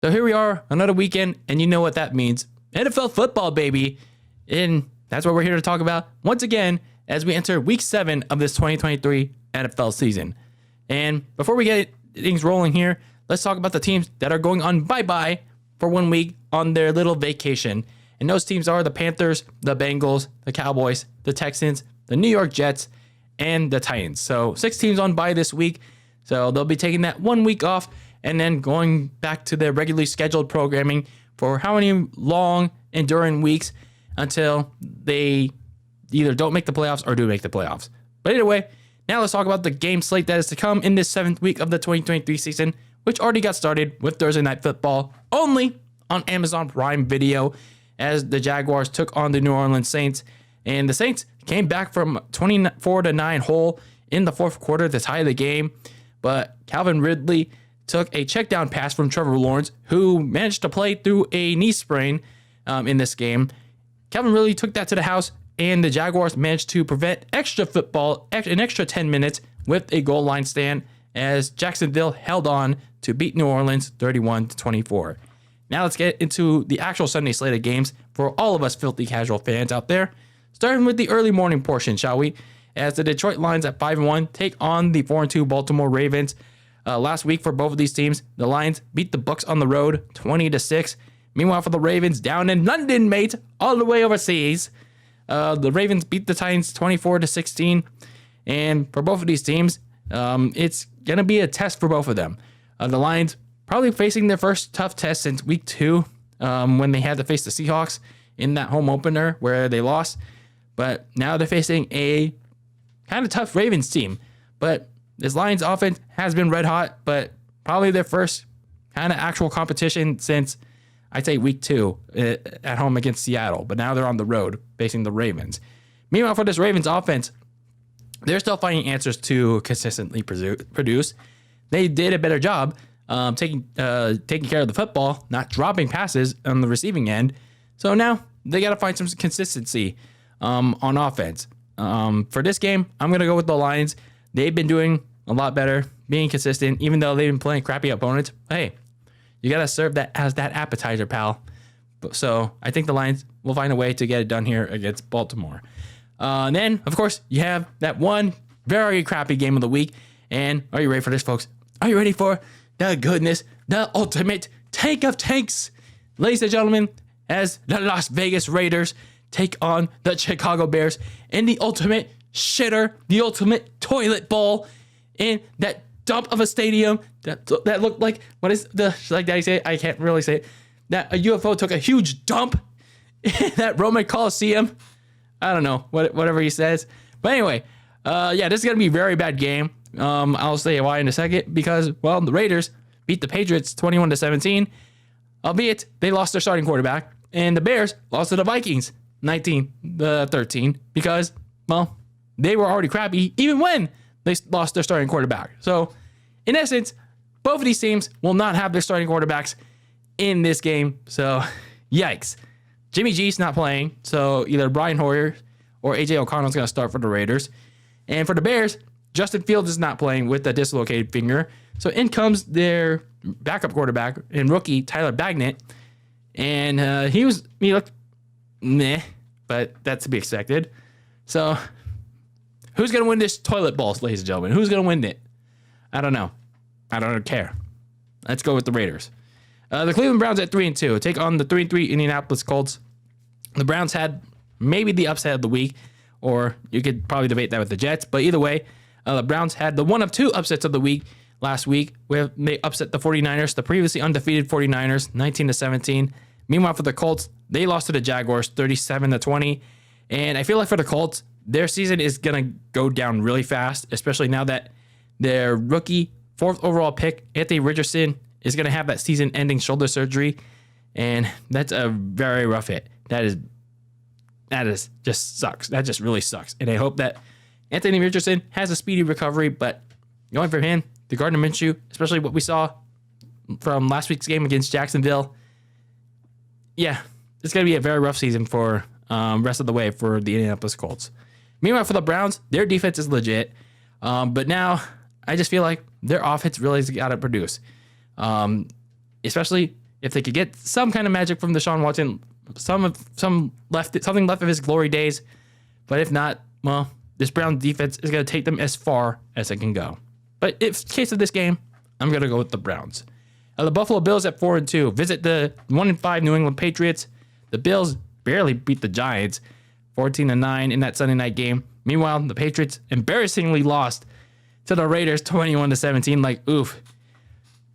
So here we are, another weekend, and you know what that means. NFL football, baby. And that's what we're here to talk about once again as we enter week 7 of this 2023 NFL season. And before we get things rolling here, let's talk about the teams that are going on bye-bye for 1 week on their little vacation. And those teams are the Panthers, the Bengals, the Cowboys, the Texans, the New York Jets, and the Titans. So 6 teams on bye this week. So they'll be taking that 1 week off and then going back to their regularly scheduled programming for how many long, enduring weeks until they either don't make the playoffs or do make the playoffs. But either way, now let's talk about the game slate that is to come in this 7th week of the 2023 season, which already got started with Thursday Night Football only on Amazon Prime Video as the Jaguars took on the New Orleans Saints. And the Saints came back from 24-9 hole in the 4th quarter to tie the game. But Calvin Ridley took a check down pass from Trevor Lawrence, who managed to play through a knee sprain in this game. Calvin Ridley took that to the house, and the Jaguars managed to prevent an extra 10 minutes with a goal line stand as Jacksonville held on to beat New Orleans 31-24. Now let's get into the actual Sunday slate of games for all of us filthy casual fans out there. Starting with the early morning portion, shall we? As the Detroit Lions at 5-1 take on the 4-2 Baltimore Ravens. Last week for both of these teams, the Lions beat the Bucs on the road 20-6. Meanwhile, for the Ravens down in London, mate, all the way overseas, the Ravens beat the Titans 24-16. And for both of these teams, it's gonna be a test for both of them. The Lions probably facing their first tough test since week 2, when they had to face the Seahawks in that home opener where they lost. But now they're facing a kind of tough Ravens team. But this Lions offense has been red hot, but probably their first kind of actual competition since, I'd say, week 2 at home against Seattle. But now they're on the road facing the Ravens. Meanwhile, for this Ravens offense, they're still finding answers to consistently produce. They did a better job taking care of the football, not dropping passes on the receiving end. So now they got to find some consistency on offense. For this game, I'm going to go with the Lions. They've been doing a lot better, being consistent, even though they've been playing crappy opponents. Hey, you got to serve that as that appetizer, pal. So I think the Lions will find a way to get it done here against Baltimore. And then, of course, you have that one very crappy game of the week. And are you ready for this, folks? Are you ready for the goodness, the ultimate tank of tanks? Ladies and gentlemen, as the Las Vegas Raiders take on the Chicago Bears in the ultimate shitter, the ultimate toilet bowl in that dump of a stadium that looked like, what is the, like Daddy say it? I can't really say it. That a UFO took a huge dump in that Roman Coliseum. I don't know, whatever he says. But anyway, yeah, this is going to be a very bad game. I'll say why in a second, because, well, the Raiders beat the Patriots 21-17, albeit they lost their starting quarterback, and the Bears lost to the Vikings 19-13 because, well, they were already crappy even when they lost their starting quarterback. So, in essence, both of these teams will not have their starting quarterbacks in this game. So, yikes. Jimmy G's not playing, so either Brian Hoyer or A.J. O'Connell's going to start for the Raiders. And for the Bears, Justin Fields is not playing with a dislocated finger. So in comes their backup quarterback and rookie, Tyler Bagnett. And he looked meh, but that's to be expected. So who's going to win this toilet bowl, ladies and gentlemen? Who's going to win it? I don't know. I don't care. Let's go with the Raiders. The Cleveland Browns at 3-2 take on the 3-3 Indianapolis Colts. The Browns had maybe the upset of the week, or you could probably debate that with the Jets. But either way, the Browns had the one of 2 upsets of the week last week, where they upset the 49ers, the previously undefeated 49ers, 19-17. Meanwhile, for the Colts, they lost to the Jaguars 37-20. And I feel like for the Colts, their season is going to go down really fast, especially now that their rookie 4th overall pick, Anthony Richardson, is going to have that season-ending shoulder surgery. And that's a very rough hit. That is just sucks. That just really sucks. And I hope that Anthony Richardson has a speedy recovery, but going from him to Gardner Minshew, especially what we saw from last week's game against Jacksonville, yeah, it's going to be a very rough season for rest of the way for the Indianapolis Colts. Meanwhile, for the Browns, their defense is legit, but now I just feel like their offense really has got to produce, especially if they could get some kind of magic from Deshaun Watson, something left of his glory days. But if not, well, this Browns defense is going to take them as far as it can go. But in case of this game, I'm going to go with the Browns. The Buffalo Bills at 4-2 visit the 1-5 New England Patriots. The Bills barely beat the Giants 14-9 in that Sunday night game. Meanwhile, the Patriots embarrassingly lost to the Raiders 21-17. Like, oof.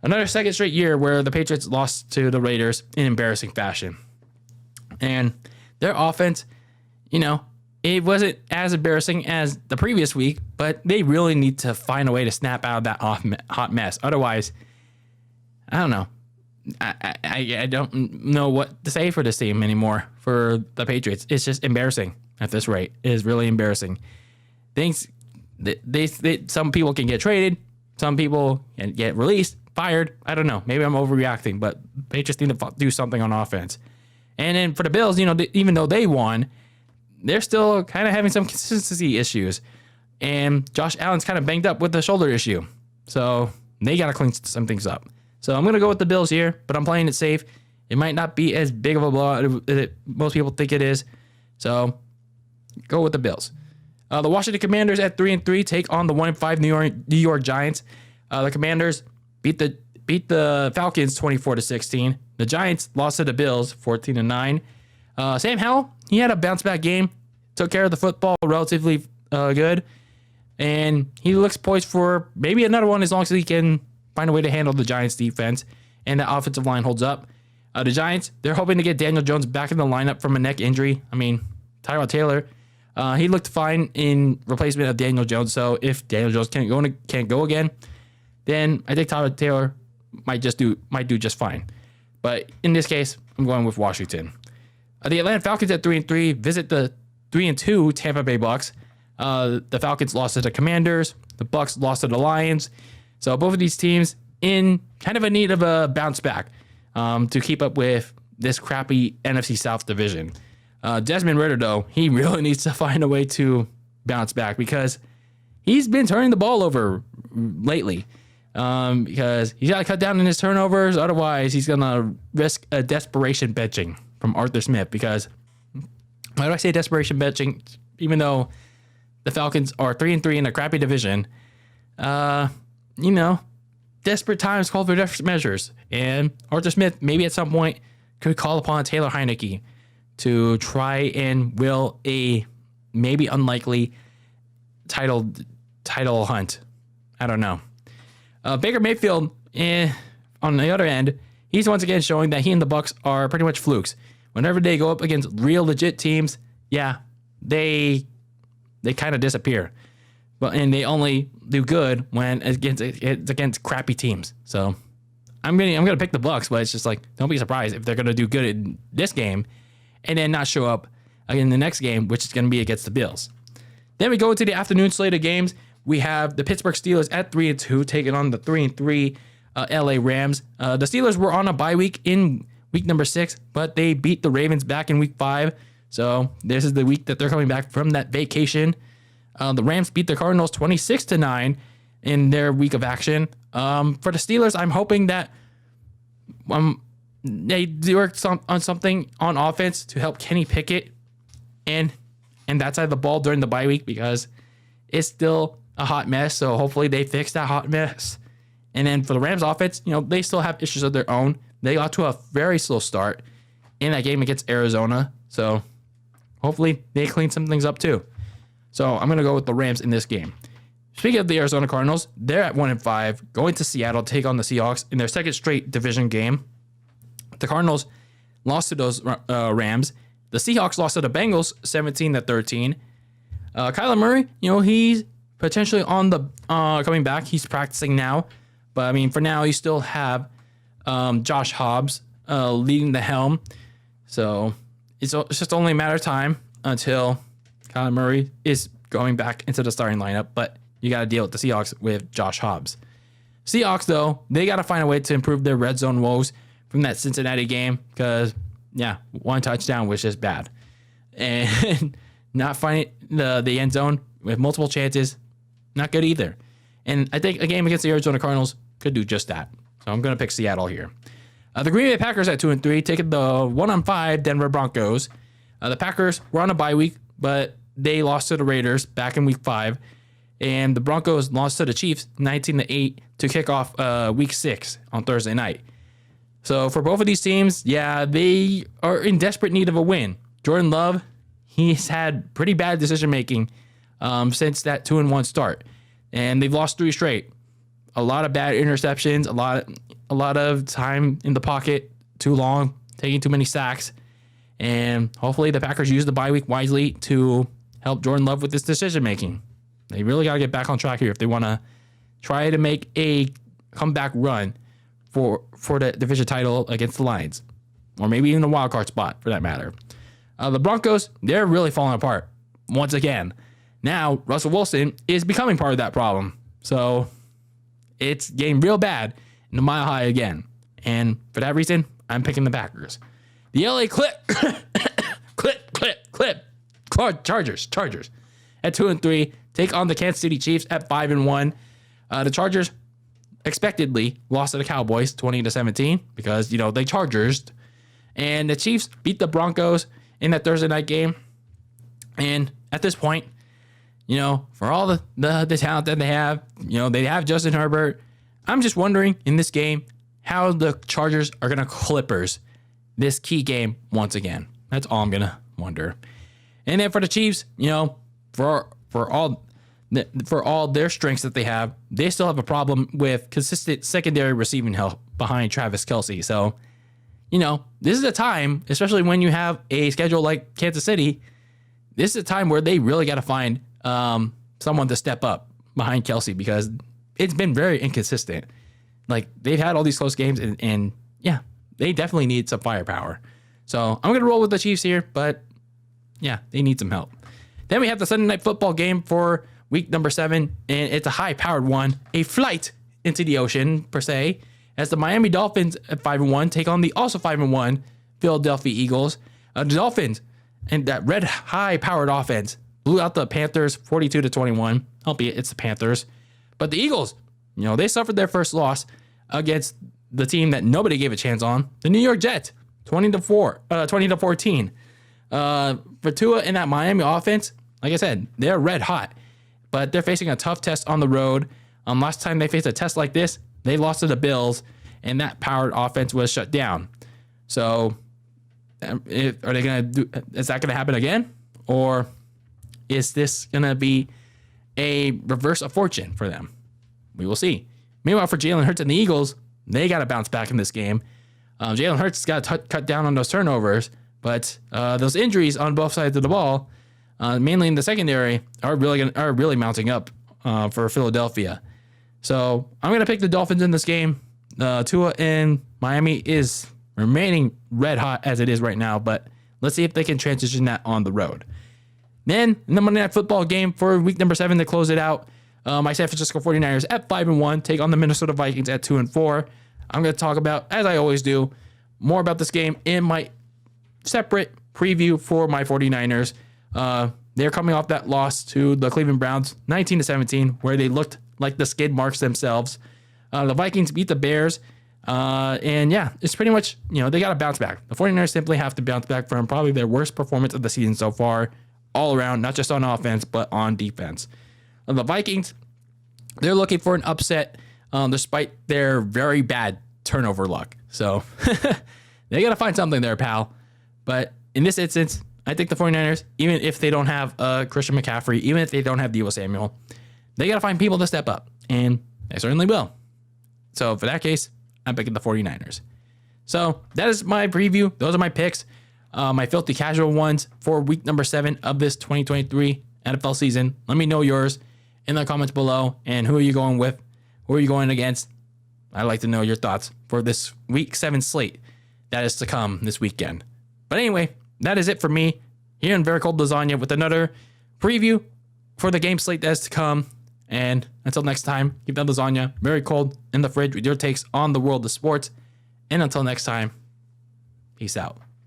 Another second straight year where the Patriots lost to the Raiders in embarrassing fashion. And their offense, it wasn't as embarrassing as the previous week, but they really need to find a way to snap out of that hot mess. Otherwise, I don't know. I don't know what to say for this team anymore for the Patriots. It's just embarrassing at this rate. It is really embarrassing. Things, some people can get traded. Some people can get released, fired. I don't know. Maybe I'm overreacting, but Patriots need to do something on offense. And then for the Bills, even though they won, they're still kind of having some consistency issues. And Josh Allen's kind of banged up with the shoulder issue. So they got to clean some things up. So I'm going to go with the Bills here, but I'm playing it safe. It might not be as big of a blowout as most people think it is. So go with the Bills. The Washington Commanders at 3-3 take on the 1-5 New York Giants. The Commanders beat the Falcons 24-16. The Giants lost to the Bills 14-9. Sam Howell, he had a bounce back game, took care of the football relatively good, and he looks poised for maybe another one as long as he can find a way to handle the Giants defense and the offensive line holds up. The Giants, they're hoping to get Daniel Jones back in the lineup from a neck injury. I mean, Tyrod Taylor, he looked fine in replacement of Daniel Jones. So if Daniel Jones can't go again, then I think Tyrod Taylor might do just fine. But in this case, I'm going with Washington. The Atlanta Falcons at 3-3 visit the 3-2 Tampa Bay Bucks. The Falcons lost to the Commanders. The Bucks lost to the Lions. So both of these teams in kind of a need of a bounce back to keep up with this crappy NFC South division. Desmond Ridder, though, he really needs to find a way to bounce back because he's been turning the ball over lately. Because he's got to cut down on his turnovers. Otherwise, he's going to risk a desperation benching from Arthur Smith. Because why do I say desperation benching? Even though the Falcons are 3-3 in a crappy division, desperate times call for desperate measures. And Arthur Smith maybe at some point could call upon Taylor Heineke to try and will a maybe unlikely title hunt. I don't know. Baker Mayfield, on the other end, he's once again showing that he and the Bucs are pretty much flukes. Whenever they go up against real legit teams, they kind of disappear. And they only do good when it's against crappy teams. So I'm gonna pick the Bucs, but it's just like don't be surprised if they're gonna do good in this game and then not show up in the next game, which is gonna be against the Bills. Then we go into the afternoon slate of games. We have the Pittsburgh Steelers at 3-2 taking on the 3-3 LA Rams. The Steelers were on a bye week in week number 6, but they beat the Ravens back in week 5. So this is the week that they're coming back from that vacation. The Rams beat the Cardinals 26-9 in their week of action. For the Steelers, I'm hoping that they work on something on offense to help Kenny Pickett and that side of the ball during the bye week because it's still a hot mess. So hopefully they fix that hot mess. And then for the Rams offense, they still have issues of their own. They got to a very slow start in that game against Arizona. So hopefully they clean some things up too. So I'm going to go with the Rams in this game. Speaking of the Arizona Cardinals, they're at 1-5, going to Seattle to take on the Seahawks in their second straight division game. The Cardinals lost to those Rams. The Seahawks lost to the Bengals 17-13. Kyler Murray, he's potentially on the coming back. He's practicing now. But, I mean, for now, you still have Josh Hobbs leading the helm. So it's just only a matter of time until Kyler Murray is going back into the starting lineup. But you got to deal with the Seahawks with Josh Hobbs. Seahawks, though, they got to find a way to improve their red zone woes from that Cincinnati game because, one touchdown was just bad. And not finding the end zone with multiple chances, not good either. And I think a game against the Arizona Cardinals could do just that. So I'm going to pick Seattle here. The Green Bay Packers at 2-3, taking the 1-5 Denver Broncos. The Packers were on a bye week, but they lost to the Raiders back in week 5. And the Broncos lost to the Chiefs 19-8 to kick off week 6 on Thursday night. So for both of these teams, yeah, they are in desperate need of a win. Jordan Love, he's had pretty bad decision making since that 2-1 start, and they've lost 3 straight. A lot of bad interceptions, a lot of time in the pocket, too long, taking too many sacks, and hopefully the Packers use the bye week wisely to help Jordan Love with this decision making. They really got to get back on track here if they want to try to make a comeback run for the division title against the Lions, or maybe even the wild card spot for that matter. The Broncos, they're really falling apart once again. Now, Russell Wilson is becoming part of that problem. So it's getting real bad in the mile high again. And for that reason, I'm picking the Packers. The LA Chargers at 2-3 take on the Kansas City Chiefs at 5-1. The Chargers expectedly lost to the Cowboys 20-17 because, they Chargers. And the Chiefs beat the Broncos in that Thursday night game. And at this point, for all the talent that they have Justin Herbert. I'm just wondering in this game how the Chargers are going to Clippers this key game once again. That's all I'm going to wonder. And then for the Chiefs, for all their strengths that they have, they still have a problem with consistent secondary receiving help behind Travis Kelce. So, this is a time, especially when you have a schedule like Kansas City, this is a time where they really got to find someone to step up behind Kelce because it's been very inconsistent. Like, they've had all these close games, and yeah, they definitely need some firepower. So I'm going to roll with the Chiefs here, but yeah, they need some help. Then we have the Sunday Night Football game for week number 7, and it's a high-powered one, a flight into the ocean, per se, as the Miami Dolphins at 5-1 take on the also 5-1 Philadelphia Eagles. The Dolphins and that red high-powered offense blew out the Panthers 42-21, albeit it's the Panthers. But the Eagles, they suffered their first loss against the team that nobody gave a chance on, the New York Jets, 20-14. For Tua and that Miami offense, like I said, they're red hot, but they're facing a tough test on the road. Last time they faced a test like this, they lost to the Bills, and that powered offense was shut down. So, are they going to do? Is that going to happen again, or is this going to be a reverse of fortune for them? We will see. Meanwhile, for Jalen Hurts and the Eagles, they got to bounce back in this game. Jalen Hurts has got to cut down on those turnovers, but those injuries on both sides of the ball, mainly in the secondary, are really mounting up for Philadelphia. So I'm going to pick the Dolphins in this game. Tua in Miami is remaining red hot as it is right now, but let's see if they can transition that on the road. Then in the Monday Night Football game for week number 7 to close it out, my San Francisco 49ers at 5-1 take on the Minnesota Vikings at 2-4. I'm going to talk about, as I always do, more about this game in my separate preview for my 49ers. They're coming off that loss to the Cleveland Browns 19-17, where they looked like the skid marks themselves. The Vikings beat the Bears. And yeah, it's pretty much, they got to bounce back. The 49ers simply have to bounce back from probably their worst performance of the season so far, all around, not just on offense, but on defense. The Vikings, they're looking for an upset despite their very bad turnover luck. So they got to find something there, pal. But in this instance, I think the 49ers, even if they don't have Christian McCaffrey, even if they don't have Deebo Samuel, they got to find people to step up, and they certainly will. So for that case, I'm picking the 49ers. So that is my preview. Those are my picks, my filthy casual ones for week number 7 of this 2023 NFL season. Let me know yours in the comments below, and who are you going with? Who are you going against? I'd like to know your thoughts for this week 7 slate that is to come this weekend. But anyway, that is it for me here in Very Cold Lasagna with another preview for the game slate that is to come. And until next time, keep that lasagna very cold in the fridge with your takes on the world of sports. And until next time, peace out.